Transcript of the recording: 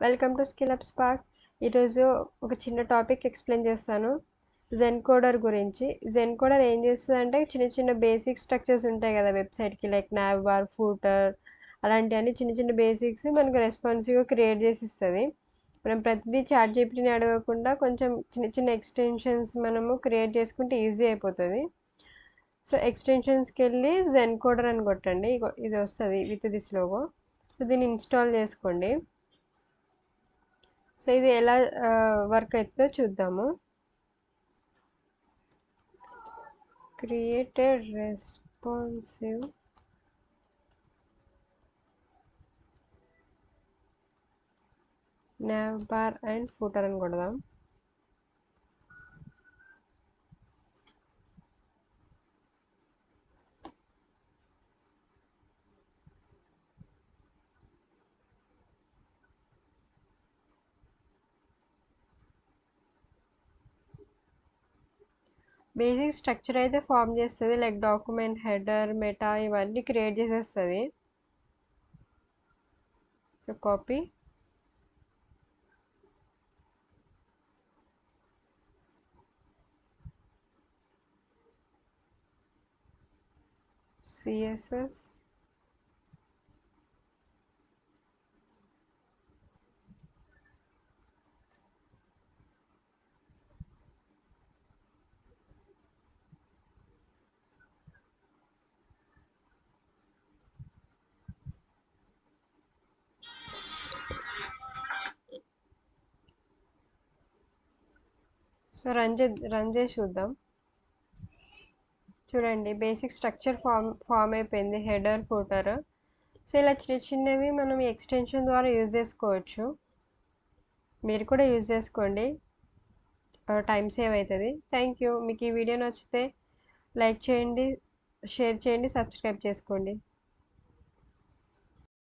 Welcome to skill up spark. ఈరోజు ఒక చిన్న టాపిక్ ఎక్స్ప్లెయిన్ చేస్తాను. జెన్ కోడర్ గురించి. జెన్ కోడర్ ఏం చేస్తుందంటే చిన్న చిన్న బేసిక్ స్ట్రక్చర్స్ ఉంటాయి కదా వెబ్సైట్కి, లైక్ నావ్ బార్, ఫూటర్, అలాంటివన్నీ చిన్న చిన్న బేసిక్స్ మనకు రెస్పాన్సివ్గా క్రియేట్ చేసి ఇస్తుంది. మనం ప్రతిదీ చాట్ జీపీటీని అడగకుండా కొంచెం చిన్న చిన్న ఎక్స్టెన్షన్స్ మనము క్రియేట్ చేసుకుంటే ఈజీ అయిపోతుంది. సో ఎక్స్టెన్షన్స్కి వెళ్ళి జెన్ కోడర్ అని కొట్టండి. ఇది వస్తుంది విత్ దిస్ లోగో. సో దీన్ని ఇన్స్టాల్ చేసుకోండి. సో ఇది ఎలా వర్క్ అవుతుందో చూద్దాము. Created responsive nav bar and footer అని కొడదాం. బేసిక్ స్ట్రక్చర్ అయితే ఫామ్ చేస్తుంది, లైక్ డాక్యుమెంట్, హెడర్, మెటా ఇవన్నీ క్రియేట్ చేసేస్తుంది. So copy, CSS, so run చేసి చూద్దాం. చూడండి బేసిక్ స్ట్రక్చర్ ఫామ్ అయిపోయింది, హెడర్, ఫూటర్. సో ఇలా చిన్న చిన్నవి మనం ఈ ఎక్స్టెన్షన్ ద్వారా యూజ్ చేసుకోవచ్చు. మీరు కూడా యూజ్ చేసుకోండి, టైం సేవ్ అవుతుంది. Thank you. మీకు ఈ వీడియో నచ్చితే లైక్ చేయండి, షేర్ చేయండి, సబ్స్క్రైబ్ చేసుకోండి.